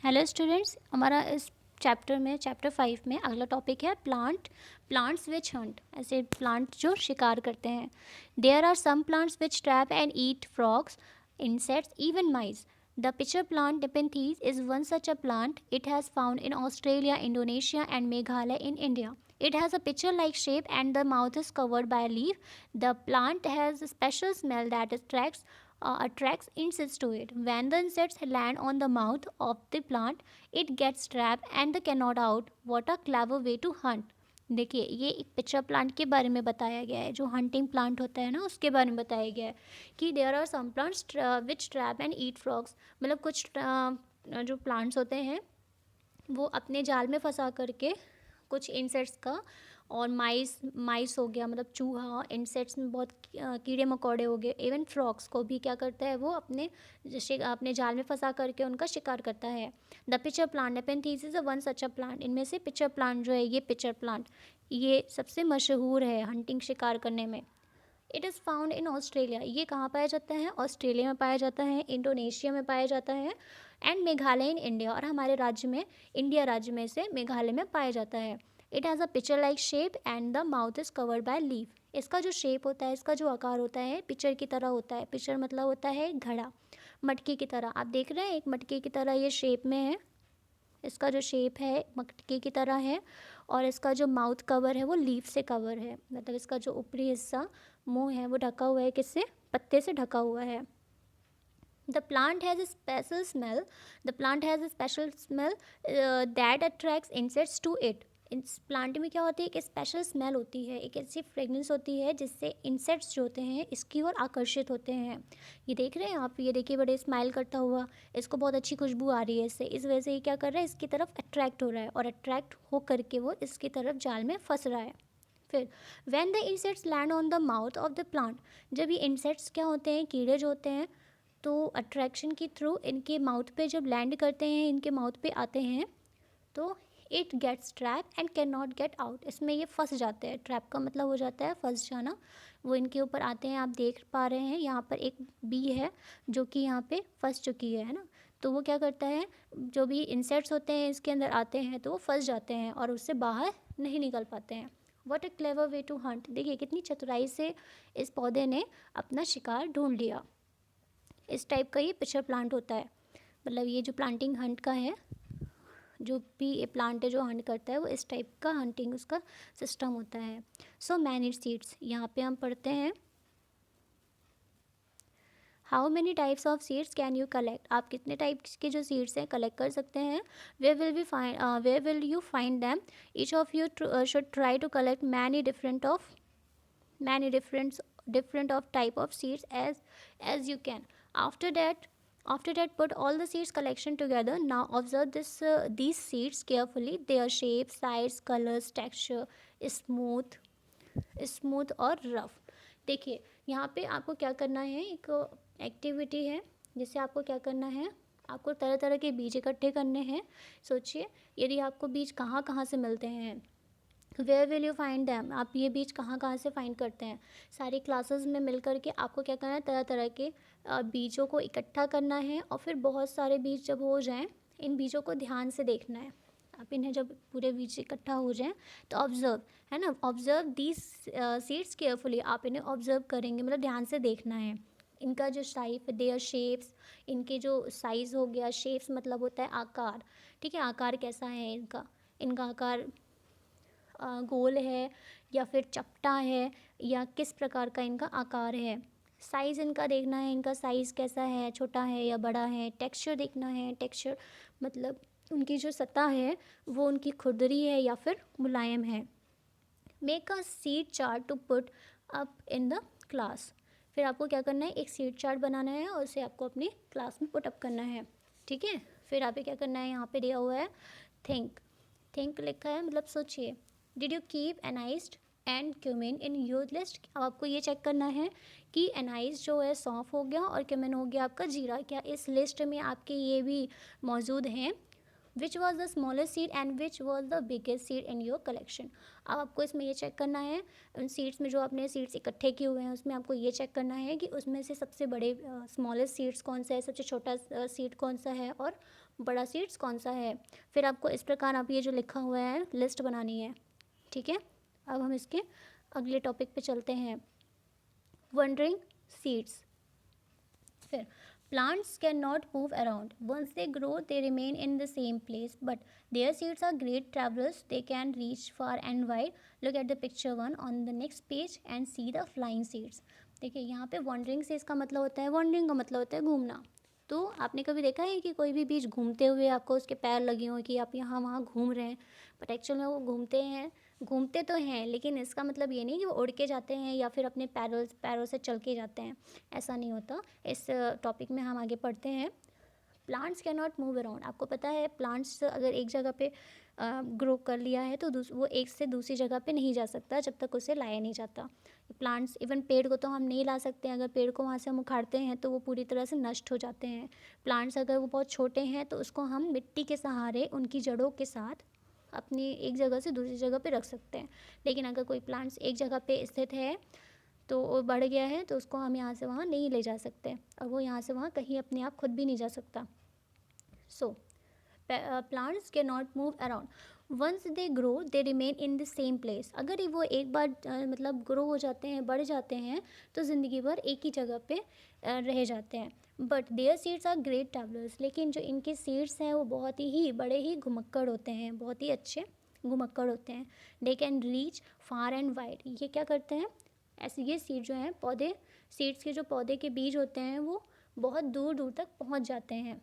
Hello students, हमारा इस chapter में चैप्टर 5 में अगला टॉपिक है प्लांट्स विच हंट। ऐसे प्लांट जो शिकार करते हैं। There are some plants which trap and eat frogs, insects, even mice. The pitcher plant Nepenthes is one such a plant. It has found in Australia, Indonesia, and Meghalaya in India. It has a pitcher-like shape and the mouth is covered by a leaf. The plant has a special smell that attracts insects to it. When the insects land on the mouth of the plant, it gets trapped and they cannot out. What a clever way to hunt! देखिए, ये एक pitcher plant के बारे में बताया गया है, जो हंटिंग प्लांट होता है ना, उसके बारे में बताया गया है कि there are some plants which trap and eat frogs. मतलब कुछ जो प्लांट्स होते हैं वो अपने जाल में फंसा करके कुछ इंसेक्ट्स का, और माइस हो गया मतलब चूहा, इंसेक्ट्स में बहुत कीड़े मकोड़े हो गए, इवन फ्रॉग्स को भी क्या करता है वो अपने जाल में फंसा करके उनका शिकार करता है। The pitcher plant Nepenthes is a one such a plant. इनमें से पिचर प्लांट जो है, ये पिचर प्लांट ये सबसे मशहूर है हंटिंग शिकार करने में। It is found in Australia. ये कहाँ पाया जाता है? ऑस्ट्रेलिया में पाया जाता है, इंडोनेशिया में पाया जाता है, एंड मेघालय इन इंडिया, और हमारे राज्य में, इंडिया राज्य में से मेघालय में पाया जाता है। It has a picture like shape and the mouth is covered by leaf. इसका जो शेप होता है, इसका जो आकार होता है, पिक्चर की तरह होता है। पिक्चर मतलब होता है घड़ा, मटकी की तरह। आप देख रहे हैं एक मटकी की तरह ये शेप में है। इसका जो शेप है मटकी की तरह है, और इसका जो माउथ कवर है वो लीफ से कवर है। मतलब इसका जो ऊपरी हिस्सा, मुंह है, वो ढका हुआ है, किससे? पत्ते से ढका हुआ है। The plant has a special smell. The plant has a special smell that attracts insects to it. इस प्लांट में क्या होती है? एक स्पेशल स्मेल होती है, एक ऐसी फ्रेगनेंस होती है जिससे इंसेक्ट्स जो होते हैं इसकी ओर आकर्षित होते हैं। ये देख रहे हैं आप, ये देखिए बड़े स्माइल करता हुआ, इसको बहुत अच्छी खुशबू आ रही है इससे। इस वजह से ये क्या कर रहा है? इसकी तरफ अट्रैक्ट हो रहा है, और अट्रैक्ट हो करके वो इसकी तरफ जाल में फंस रहा है। फिर when the insects land on the mouth of the plant, जब ये इंसेक्ट्स क्या होते हैं, कीड़े जो होते हैं, तो अट्रैक्शन के थ्रू इनके माउथ पे जब लैंड करते हैं, इनके माउथ पे आते हैं, तो it gets trap and can not get out. इसमें ये फंस जाते हैं। ट्रैप का मतलब हो जाता है फंस जाना। वो इनके ऊपर आते हैं, आप देख पा रहे हैं यहाँ पर एक बी है जो कि यहाँ पे फंस चुकी है ना। तो वो क्या करता है, जो भी इंसेक्ट्स होते हैं इसके अंदर आते हैं तो वो फंस जाते हैं और उससे बाहर नहीं निकल पाते हैं। What a clever way to hunt. देखिए कितनी चतुराई से इस पौधे ने अपना शिकार ढूंढ लिया। इस टाइप का ये पिक्चर प्लांट होता है। मतलब ये जो प्लांटिंग हंट का है, जो भी ये प्लांट है जो हंट करता है, वो इस टाइप का हंटिंग उसका सिस्टम होता है। सो मैनी सीड्स, यहाँ पे हम पढ़ते हैं how many types of seeds can you collect. आप कितने टाइप्स के जो सीड्स हैं कलेक्ट कर सकते हैं। Where will you find them. Each of you should try to collect many different of type of seeds as you can. After that put all the seeds collection together. Now observe these seeds carefully. Their shape, size, colors, texture, smooth और rough. देखिए यहाँ पे आपको क्या करना है, एक activity है जिससे आपको क्या करना है, आपको तरह तरह के बीज इकट्ठे करने हैं। सोचिए यदि आपको बीज कहाँ कहाँ से मिलते हैं, where will you find them. आप ये बीज कहाँ कहाँ से फाइंड करते हैं। सारी क्लासेस में मिल करके आपको क्या करना है, तरह तरह के बीजों को इकट्ठा करना है, और फिर बहुत सारे बीज जब हो जाएं, इन बीजों को ध्यान से देखना है। आप इन्हें जब पूरे बीज इकट्ठा हो जाएं तो ऑब्जर्व, है ना, ऑब्जर्व दीज सीड्स केयरफुली। आप इन्हें ऑब्जर्व करेंगे, मतलब ध्यान से देखना है। इनका जो साइज, देयर शेप्स, इनके जो साइज़ हो गया, शेप्स मतलब होता है आकार, ठीक है, आकार कैसा है इनका, इनका आकार गोल है या फिर चपटा है, या किस प्रकार का इनका आकार है। साइज़ इनका देखना है, इनका साइज़ कैसा है, छोटा है या बड़ा है। टेक्सचर देखना है, टेक्सचर मतलब उनकी जो सतह है वो उनकी खुरदरी है या फिर मुलायम है। Make a seed chart to put up in the class. फिर आपको क्या करना है, एक सीड चार्ट बनाना है और उसे आपको अपनी क्लास में पुट अप करना है, ठीक है। फिर आपको क्या करना है, यहाँ पे दिया हुआ है थिंक लिखा है, मतलब सोचिए। Did you keep aniseed and cumin in your list. अब आपको ये चेक करना है कि एनाइज जो है सौंफ हो गया और क्यूमिन हो गया आपका जीरा, क्या इस लिस्ट में आपके ये भी मौजूद हैं। Which was the smallest seed and which was the biggest seed in your collection. अब आपको इसमें ये चेक करना है, उन सीड्स में जो आपने सीड्स इकट्ठे किए हुए हैं उसमें आपको ये चेक करना है कि उसमें से सबसे बड़े स्मॉलेस्ट सीड्स कौन सा है, सबसे छोटा सीड कौन सा है, और बड़ा सीड्स कौन सा है। फिर आपको इस प्रकार आप ये जो लिखा हुआ है लिस्ट बनानी है, ठीक है। अब हम इसके अगले टॉपिक पे चलते हैं, वंडरिंग सीड्स। फिर plants cannot move around. Once they grow, they remain in the same place, but their seeds are great travelers. They can reach far and wide. Look at the picture 1 on the next page and see the flying seeds. देखिए यहाँ पे wandering से इसका मतलब होता है, wandering का मतलब होता है घूमना। तो आपने कभी देखा है कि कोई भी बीज घूमते हुए आपको उसके पैर लगे हों कि आप यहाँ वहाँ घूम रहे हैं, बट एक्चुअल में वो घूमते तो हैं, लेकिन इसका मतलब ये नहीं कि वो उड़ के जाते हैं या फिर अपने पैरों से चल के जाते हैं, ऐसा नहीं होता। इस टॉपिक में हम आगे पढ़ते हैं। Plants can not move around. आपको पता है प्लांट्स अगर एक जगह पे ग्रो कर लिया है तो वो एक से दूसरी जगह पे नहीं जा सकता जब तक उसे लाया नहीं जाता। प्लांट्स, इवन पेड़ को तो हम नहीं ला सकते हैं, अगर पेड़ को वहाँ से हम उखाड़ते हैं तो वो पूरी तरह से नष्ट हो जाते हैं। प्लांट्स अगर वो बहुत छोटे हैं तो उसको हम मिट्टी के सहारे उनकी जड़ों के साथ अपनी एक जगह से दूसरी जगह पे रख सकते हैं। लेकिन अगर कोई प्लांट्स एक जगह पे स्थित है तो वो बढ़ गया है तो उसको हम यहाँ से वहाँ नहीं ले जा सकते, और वो यहाँ से वहाँ कहीं अपने आप खुद भी नहीं जा सकता। सो plants cannot move around. Once they grow, they remain in the same place. अगर वो एक बार मतलब ग्रो हो जाते हैं, बढ़ जाते हैं, तो ज़िंदगी भर एक ही जगह पे रह जाते हैं। But their seeds are great travellers. लेकिन जो इनके सीड्स हैं वो बहुत ही बड़े ही घुमक्कड़ होते हैं, बहुत ही अच्छे घुमक्कड़ होते हैं। They can reach far and wide. ये क्या करते हैं, ऐसे ये सीड जो हैं पौधे, सीड्स के जो पौधे के बीज होते हैं वो बहुत दूर दूर तक पहुंच जाते हैं।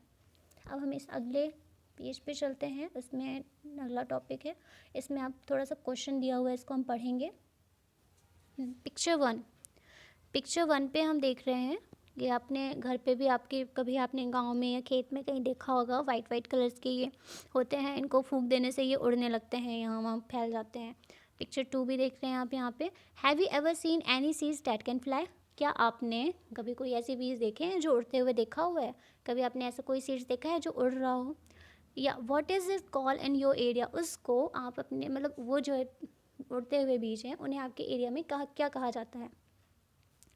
अब हम इस अगले पेज पे चलते हैं, उसमें अगला टॉपिक है, इसमें आप थोड़ा सा क्वेश्चन दिया हुआ है, इसको हम पढ़ेंगे। पिक्चर वन पे हम देख रहे हैं, ये आपने घर पे भी आपके कभी आपने गांव में या खेत में कहीं देखा होगा, वाइट कलर्स के ये होते हैं, इनको फूंक देने से ये उड़ने लगते हैं, यहाँ वहाँ फैल जाते हैं। पिक्चर 2 भी देख रहे हैं आप यहाँ पे। Have you ever seen any seeds that can fly. क्या आपने कभी कोई ऐसे बीज देखे हैं जो उड़ते हुए देखा हुआ है? कभी आपने ऐसा कोई सीड्स देखा है जो उड़ रहा हो? या what is it call in your area. उसको आप अपने मतलब वो जो है उड़ते हुए बीज हैं उन्हें आपके एरिया में क्या कहा जाता है।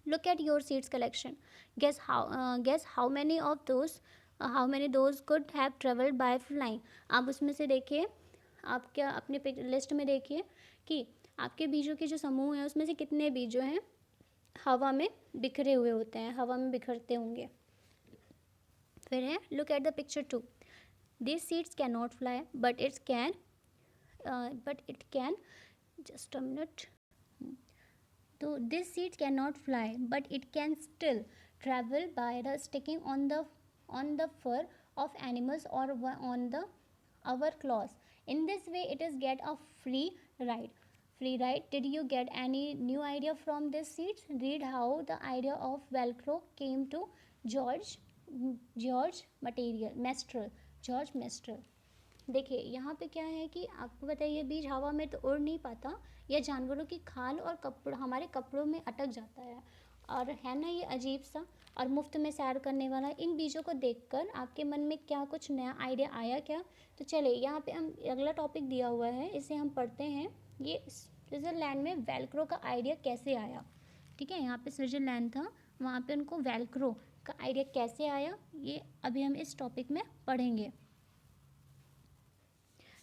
Look at your seeds collection, guess how many those could have travelled by flying. आप उसमें से देखिए, आप क्या अपने लिस्ट में देखिए कि आपके बीजों के जो समूह हैं उसमें से कितने बीज जो हैं हवा में बिखरे हुए होते हैं, हवा में बिखरते होंगे। फिर है look at the picture 2। These seeds cannot fly, but it can. Just a minute. So this seed cannot fly, but it can still travel by the sticking on the fur of animals or on our claws. In this way, it is get a free ride. Free ride. Did you get any new idea from this seeds? Read how the idea of Velcro came to George menstrual. देखिए यहाँ पे क्या है कि आपको पता है ये बीज हवा में तो उड़ नहीं पाता, यह जानवरों की खाल और हमारे कपड़ों में अटक जाता है। और है ना ये अजीब सा और मुफ्त में सैर करने वाला। इन बीजों को देखकर आपके मन में क्या कुछ नया आइडिया आया क्या? तो चले यहाँ पे हम अगला टॉपिक दिया हुआ है, इसे हम पढ़ते हैं। ये स्विट्ज़रलैंड में वेलक्रो का आइडिया कैसे आया। ठीक है, यहाँ पे स्विट्ज़रलैंड था, वहाँ पे उनको वेलक्रो का आइडिया कैसे आया, ये अभी हम इस टॉपिक में पढ़ेंगे।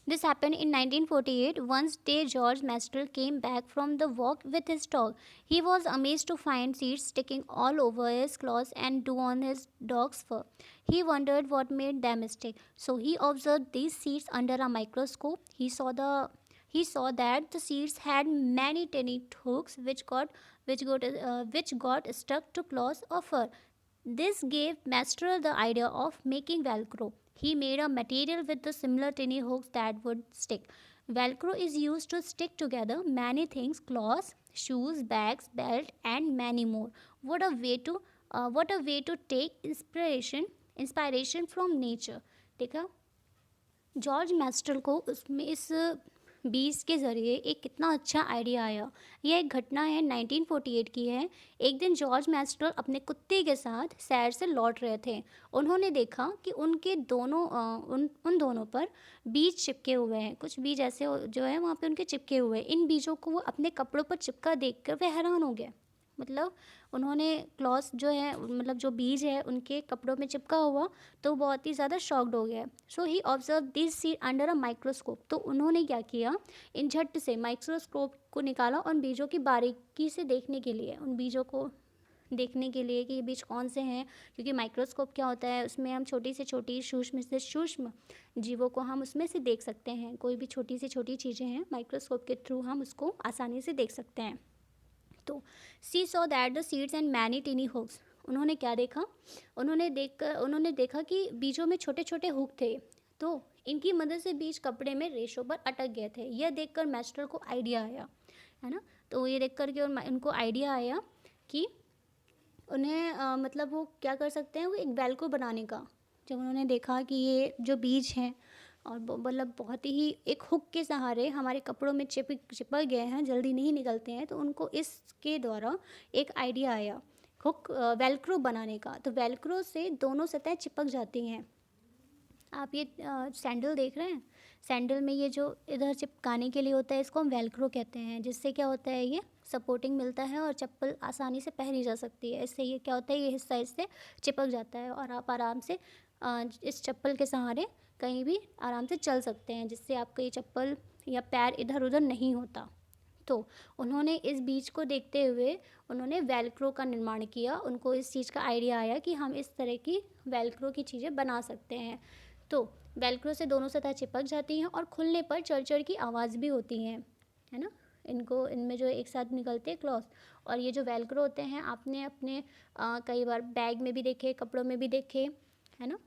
This happened in 1948. One day, George Mastrel came back from the walk with his dog. He was amazed to find seeds sticking all over his claws and dew on his dog's fur. He wondered what made them stick. So he observed these seeds under a microscope. He saw that the seeds had many tiny hooks which got stuck to claws or fur. This gave Mastrel the idea of making Velcro. He made a material with the similar tiny hooks that would stick. Velcro is used to stick together many things: clothes, shoes, bags, belt, and many more. What a way to take inspiration from nature. देखा, George मैस्ट्रल को उसमें इस बीज के ज़रिए एक कितना अच्छा आइडिया आया। यह एक घटना है 1948 की है। एक दिन जॉर्ज मैस्ट्रल अपने कुत्ते के साथ सैर से लौट रहे थे। उन्होंने देखा कि उनके उन दोनों पर बीज चिपके हुए हैं। कुछ बीज ऐसे जो है वहाँ पे उनके चिपके हुए हैं। इन बीजों को वो अपने कपड़ों पर चिपका देखकर वह हैरान हो गया। मतलब उन्होंने क्लॉथ जो है, मतलब जो बीज है उनके कपड़ों में चिपका हुआ, तो बहुत ही ज़्यादा शॉक्ड हो गया। So he observe this seed under a microscope. तो उन्होंने क्या किया, इन झट से माइक्रोस्कोप को निकाला और बीजों की बारीकी से देखने के लिए, उन बीजों को देखने के लिए कि ये बीज कौन से हैं, क्योंकि माइक्रोस्कोप क्या होता है, उसमें हम छोटी से छोटी सूक्ष्म से सूक्ष्म जीवों को हम उसमें से देख सकते हैं। कोई भी छोटी से छोटी चीज़ें हैं, माइक्रोस्कोप के थ्रू हम उसको आसानी से देख सकते हैं। तो she saw that the seeds and many tiny hooks. उन्होंने क्या देखा, उन्होंने देखा कि बीजों में छोटे छोटे हुक थे, तो इनकी मदद से बीज कपड़े में रेशों पर अटक गए थे। यह देखकर मास्टर को आइडिया आया, है ना। तो ये देख कर के उनको आइडिया आया कि उन्हें मतलब वो क्या कर सकते हैं, वो एक वेल्क्रो बनाने का। जब उन्होंने देखा कि ये जो बीज हैं और मतलब बहुत ही एक हुक के सहारे हमारे कपड़ों में चिपक गए हैं, जल्दी नहीं निकलते हैं, तो उनको इसके द्वारा एक आइडिया आया हुक वेल्क्रो बनाने का। तो वेल्क्रो से दोनों सतह चिपक जाती हैं। आप ये सैंडल देख रहे हैं, सैंडल में ये जो इधर चिपकाने के लिए होता है, इसको हम वेल्क्रो कहते हैं, जिससे क्या होता है, ये सपोर्टिंग मिलता है और चप्पल आसानी से पहनी जा सकती है। इससे ये क्या होता है, ये हिस्सा इससे चिपक जाता है और आप आराम से इस चप्पल के सहारे कहीं भी आराम से चल सकते हैं, जिससे आपका ये चप्पल या पैर इधर उधर नहीं होता। तो उन्होंने इस बीज को देखते हुए उन्होंने वेल्क्रो का निर्माण किया। उनको इस चीज़ का आइडिया आया कि हम इस तरह की वेल्क्रो की चीज़ें बना सकते हैं। तो वेल्क्रो से दोनों सतह चिपक जाती हैं और खुलने पर चढ़ की आवाज़ भी होती है ना। इनको इनमें जो एक साथ निकलते हैं क्लॉथ, और ये जो वेल्क्रो होते हैं आपने अपने कई बार बैग में भी देखे, कपड़ों में भी देखे, है ना।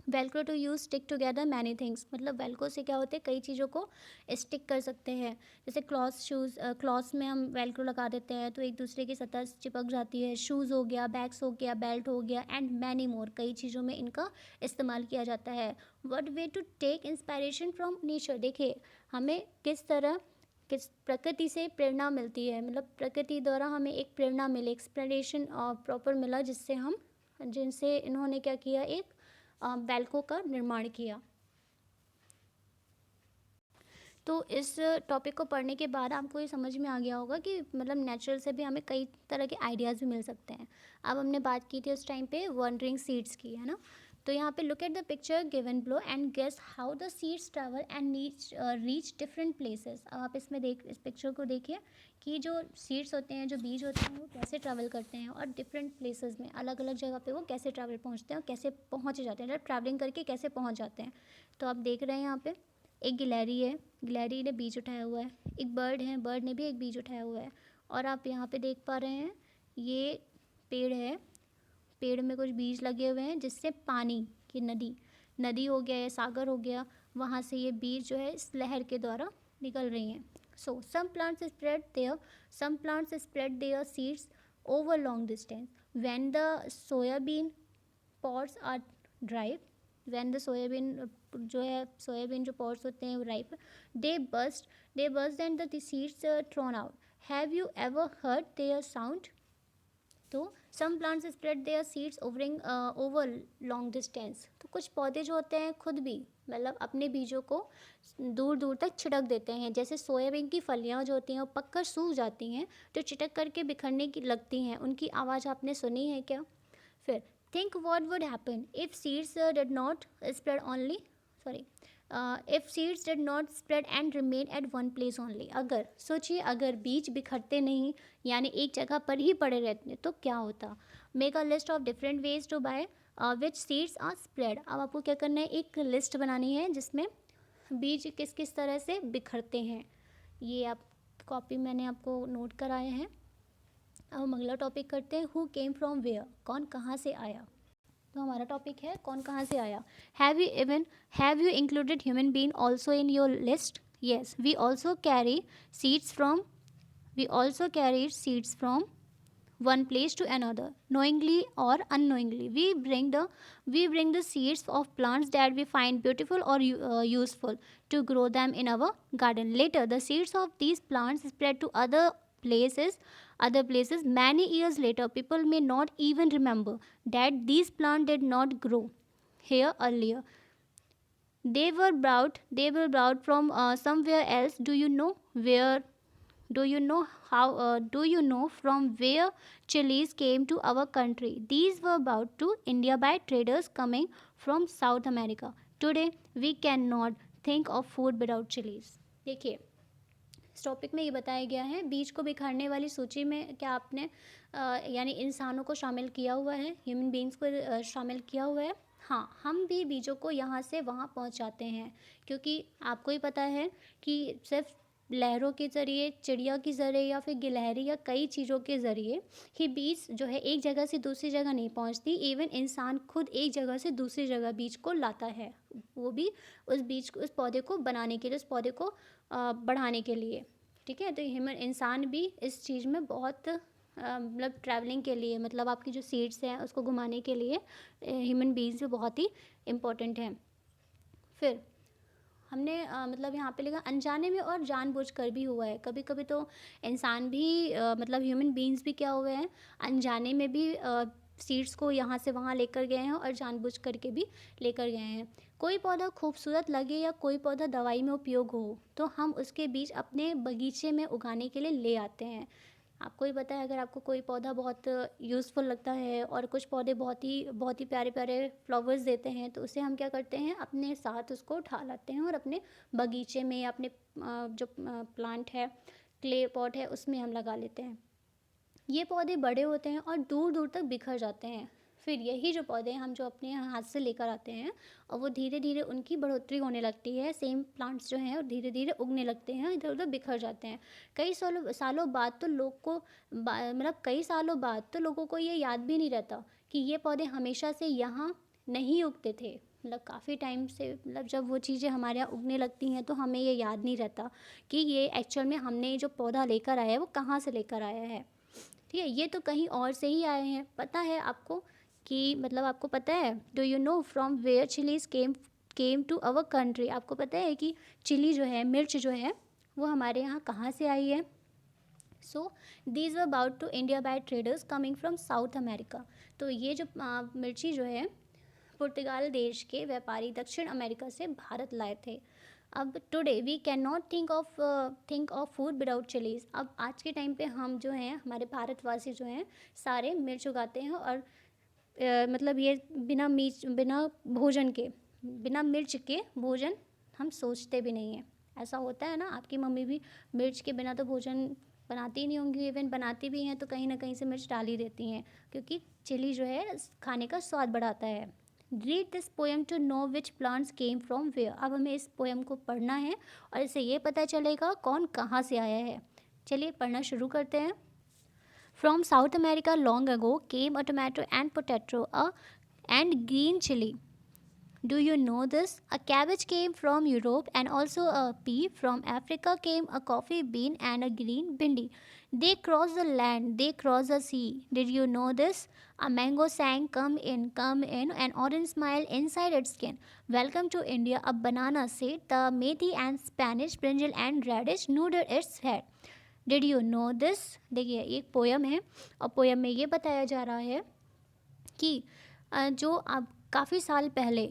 Velcro to use stick together many things. मतलब वेल्क्रो से क्या होते हैं, कई चीज़ों को स्टिक कर सकते हैं। जैसे क्लॉथ्स में हम वेल्क्रो लगा देते हैं तो एक दूसरे की सतह चिपक जाती है। शूज़ हो गया, बैग्स हो गया, बेल्ट हो गया एंड मैनी मोर, कई चीज़ों में इनका इस्तेमाल किया जाता है। What way to take inspiration from nature. देखिए हमें किस प्रकृति से प्रेरणा मिलती है, मतलब प्रकृति द्वारा हमें एक प्रेरणा मिली, एक्सप्लेनेशन प्रॉपर मिला, जिनसे इन्होंने क्या किया, एक वेल्क्रो का निर्माण किया। तो इस टॉपिक को पढ़ने के बाद आपको ये समझ में आ गया होगा कि मतलब नेचुरल से भी हमें कई तरह के आइडियाज़ भी मिल सकते हैं। अब हमने बात की थी उस टाइम पे वंडरिंग सीड्स की, है ना। तो यहाँ पे look at the picture given below and guess how the seeds travel and reach different places. अब आप इस पिक्चर को देखिए कि जो सीड्स होते हैं, जो बीज होते हैं, वो कैसे ट्रैवल करते हैं और डिफरेंट प्लेसेस में, अलग अलग जगह पे वो कैसे ट्रैवल पहुँचते हैं और कैसे पहुँच जाते हैं, मतलब ट्रैवलिंग करके कैसे पहुँच जाते हैं। तो आप देख रहे हैं यहाँ पे एक गिलहरी है, गिलहरी ने बीज उठाया हुआ है। एक बर्ड है, बर्ड ने भी एक बीज उठाया हुआ है। और आप यहाँ पे देख पा रहे हैं ये पेड़ है, पेड़ में कुछ बीज लगे हुए हैं, जिससे पानी की नदी हो गया या सागर हो गया, वहाँ से ये बीज जो है इस लहर के द्वारा निकल रही हैं। So some plants spread their seeds over long distance when the soybean pods are dry. When the soybean जो पॉड्स होते हैं वो ripe, they burst and the seeds thrown out. Have you ever heard their sound. तो some plants spread their seeds over long distance. तो कुछ पौधे जो होते हैं खुद भी मतलब अपने बीजों को दूर दूर तक छिड़क देते हैं। जैसे सोयाबीन की फलियां जो होती हैं वो पककर सूख जाती हैं, तो छिटक करके बिखरने की लगती हैं। उनकी आवाज़ आपने सुनी है क्या। फिर think what would happen if seeds did not spread only sorry if seeds did not spread and remain at one place only। अगर सोचिए, अगर बीज बिखरते नहीं यानी एक जगह पर ही पड़े रहते तो क्या होता। Make a list of different ways to by which seeds are spread. अब आपको क्या करना है, एक लिस्ट बनानी है जिसमें बीज किस किस तरह से बिखरते हैं। ये आप कॉपी मैंने आपको नोट कराए हैं। अब हम अगला टॉपिक करते हैं, हु केम फ्रॉम वेयर, कौन कहाँ से आया। तो हमारा टॉपिक है कौन कहाँ से आया। Have you included human being also in your list. Yes, we also carry seeds from one place to another, knowingly or unknowingly. We bring the seeds of plants that we find beautiful or useful to grow them in our garden. Later the seeds of these plants spread to other places many years later. People may not even remember that these plants did not grow here earlier. They were brought from somewhere else. Do you know where Do you know do you know from where chilies came to our country? These were brought to India by traders coming from South America. Today we cannot think of food without chilies. देखिए, इस topic में ये बताया गया है, बीज को बिखारने वाली सूची में क्या आपने यानी इंसानों को शामिल किया हुआ है, ह्यूमन बींग्स को शामिल किया हुआ है? हाँ, हम भी बीजों को यहाँ से वहाँ पहुँचाते हैं, क्योंकि आपको ही पता है कि सिर्फ लहरों के ज़रिए, चिड़िया के ज़रिए या फिर गिलहरी या कई चीज़ों के ज़रिए ही बीज जो है एक जगह से दूसरी जगह नहीं पहुँचती। इवन इंसान खुद एक जगह से दूसरी जगह बीज को लाता है, वो भी उस बीज को, उस पौधे को बनाने के लिए, उस पौधे को बढ़ाने के लिए। ठीक है, तो ह्यूमन इंसान भी इस चीज़ में बहुत मतलब ट्रैवलिंग के लिए, मतलब आपकी जो सीड्स हैं उसको घुमाने के लिए ह्यूमन बीइंग्स भी बहुत ही इम्पोर्टेंट हैं। फिर हमने मतलब यहाँ पे लिखा अनजाने में और जानबूझकर भी हुआ है। कभी कभी तो इंसान भी मतलब ह्यूमन बीइंग्स भी क्या हुए हैं, अनजाने में भी सीड्स को यहाँ से वहाँ लेकर गए हैं और जानबूझ करके भी लेकर गए हैं। कोई पौधा खूबसूरत लगे या कोई पौधा दवाई में उपयोग हो तो हम उसके बीज अपने बगीचे में उगाने के लिए ले आते हैं। आपको ही पता है, अगर आपको कोई पौधा बहुत यूज़फुल लगता है और कुछ पौधे बहुत ही प्यारे प्यारे फ्लावर्स देते हैं, तो उसे हम क्या करते हैं, अपने साथ उसको उठा लाते हैं और अपने बगीचे में या अपने जो प्लांट है, क्ले पॉट है, उसमें हम लगा लेते हैं। ये पौधे बड़े होते हैं और दूर दूर तक बिखर जाते हैं। फिर यही जो पौधे हम जो अपने हाथ से लेकर आते हैं और वो धीरे धीरे उनकी बढ़ोतरी होने लगती है, सेम प्लांट्स जो हैं और धीरे धीरे उगने लगते हैं, इधर उधर बिखर जाते हैं। कई सालों बाद तो लोग को मतलब कई सालों बाद तो लोगों को ये याद भी नहीं रहता कि ये पौधे हमेशा से यहाँ नहीं उगते थे। मतलब काफ़ी टाइम से, मतलब जब वो चीज़ें हमारे यहाँ उगने लगती हैं तो हमें ये याद नहीं रहता कि ये एक्चुअल में हमने जो पौधा लेकर आया है वो कहाँ से लेकर आया है। ठीक है, ये तो कहीं और से ही आए हैं। पता है आपको कि मतलब आपको पता है, do you know from where chillies came to our country? आपको पता है कि चिली जो है, मिर्च जो है, वो हमारे यहाँ कहाँ से आई है? So these were about to India by traders coming from South America. तो ये जो मिर्ची जो है, पुर्तगाल देश के व्यापारी दक्षिण अमेरिका से भारत लाए थे। अब today we can not think of food without chillies. अब आज के टाइम पे हम जो हैं, हमारे भारतवासी जो हैं, सारे मिर्च उगाते हैं और मतलब ये बिना भोजन के, बिना मिर्च के भोजन हम सोचते भी नहीं हैं। ऐसा होता है ना, आपकी मम्मी भी मिर्च के बिना तो भोजन बनाती ही नहीं होंगी, इवन बनाती भी हैं तो कहीं ना कहीं से मिर्च डाल ही देती हैं, क्योंकि चिली जो है खाने का स्वाद बढ़ाता है। Read this poem to know which plants came from where. अब हमें इस पोएम को पढ़ना है और इससे ये पता चलेगा कौन कहाँ से आया है। चलिए पढ़ना शुरू करते हैं। From South America long ago came a tomato and potato and green chilli. Do you know this? A cabbage came from Europe and also a pea. From Africa came a coffee bean and a green bindi. They crossed the land, they crossed the sea. Did you know this? A mango sang, come in, an orange smile inside its skin. Welcome to India, a banana said. The methi and Spanish brinjal and radish nodded its head. Did you know this? देखिए एक poem है और poem में ये बताया जा रहा है कि जो अब काफ़ी साल पहले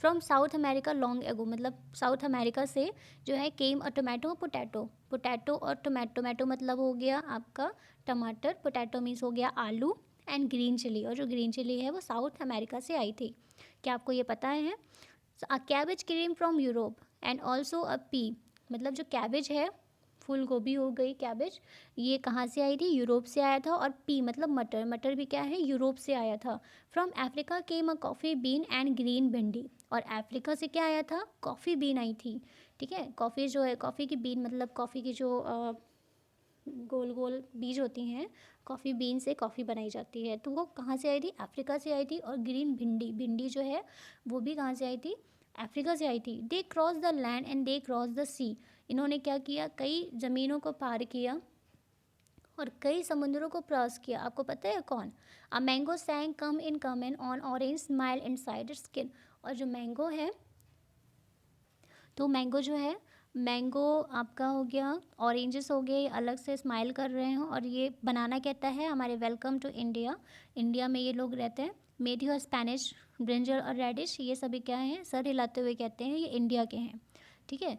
from South America long ago, मतलब साउथ अमेरिका से जो है केम अ टोमेटो पोटैटो और टोमेटो मतलब हो गया आपका टमाटर, पोटैटो मीन्स हो गया आलू, एंड ग्रीन चिली, और जो ग्रीन चिली है वो साउथ अमेरिका से आई थी। क्या आपको ये पता है? A cabbage came from Europe and also a pea, मतलब जो कैबेज है, फूल गोभी हो गई, कैबेज, ये कहाँ से आई थी? यूरोप से आया था। और पी मतलब मटर, मटर भी क्या है? यूरोप से आया था। From Africa came a coffee been and green भिंडी, और अफ्रीका से क्या आया था? कॉफ़ी बीन आई थी। ठीक है, कॉफ़ी जो है, कॉफ़ी की बीन मतलब कॉफ़ी की जो गोल गोल बीज होती हैं, कॉफ़ी बीन से कॉफ़ी बनाई जाती है, तो वो कहाँ से आई थी? अफ्रीका से आई थी। और ग्रीन भिंडी, भिंडी जो है वो भी कहाँ से आई थी? अफ्रीका से आई थी। They cross the land and they cross the sea, इन्होंने क्या किया? कई ज़मीनों को पार किया और कई समुद्रों को क्रॉस किया। आपको पता है कौन? A mango सैंग come in on orange smile inside it's skin, और जो मैंगो है, तो मैंगो जो है, मैंगो आपका हो गया, ऑरेंजेस हो गए, अलग से स्माइल कर रहे हैं, और ये बनाना कहता है हमारे वेलकम टू इंडिया, इंडिया में ये लोग रहते हैं। मेथी और स्पेनिश ब्रिंजल और रेडिश, ये सभी क्या हैं? सर हिलाते हुए कहते हैं ये इंडिया के हैं। ठीक है,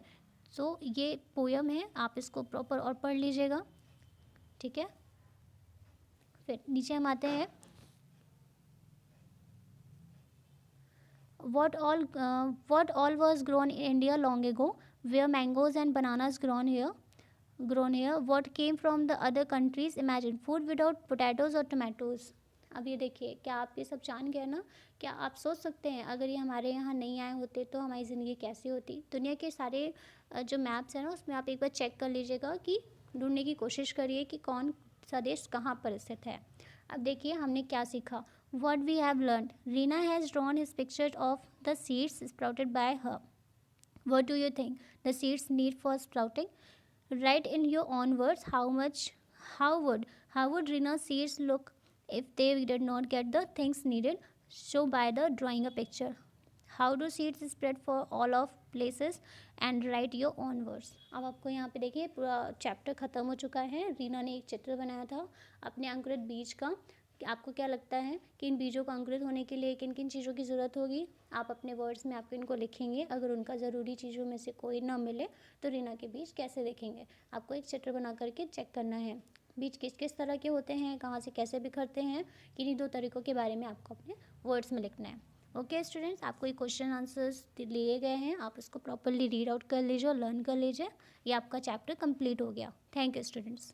सो ये पोयम है, आप इसको प्रॉपर और पढ़ लीजिएगा, ठीक है। फिर नीचे हम आते हैं, what all was grown in India long ago, where mangoes and bananas grown here, what came from the other countries, imagine food without potatoes or tomatoes। अब ये देखिए, क्या आप ये सब जान गए ना? क्या आप सोच सकते हैं अगर ये हमारे यहाँ नहीं आए होते तो हमारी ज़िंदगी कैसी होती? दुनिया के सारे जो मैप्स हैं ना, उसमें आप एक बार चेक कर लीजिएगा, कि ढूंढने की कोशिश करिए कि कौन सा देश कहाँ पर स्थित है। अब देखिए हमने क्या सीखा। What we have learned, Reena has drawn his picture of the seeds sprouted by her. What do you think the seeds need for sprouting? Write in your own words how would Reena's seeds look if they did not get the things needed. Show by the drawing a picture. How do seeds spread for all of places, and write your own words। अब आपको यहाँ पे देखिए पूरा chapter ख़त्म हो चुका है। रीना ने एक चित्र बनाया था अपने अंकुरित बीज का। कि आपको क्या लगता है कि इन बीजों का अंकुरित होने के लिए किन किन चीज़ों की ज़रूरत होगी? आप अपने वर्ड्स में आपको इनको लिखेंगे। अगर उनका ज़रूरी चीज़ों में से कोई ना मिले तो रीना के बीज कैसे दिखेंगे? आपको एक चित्र बना करके चेक करना है। बीज किस किस तरह के होते हैं, कहाँ से कैसे बिखरते हैं, किन्हीं 2 तरीक़ों के बारे में आपको अपने वर्ड्स में लिखना है। ओके स्टूडेंट्स, आपको ये क्वेश्चन आंसर्स लिए गए हैं, आप इसको प्रॉपरली रीड आउट कर लीजिए और लर्न कर लीजिए। ये आपका चैप्टर कंप्लीट हो गया। Thank you students.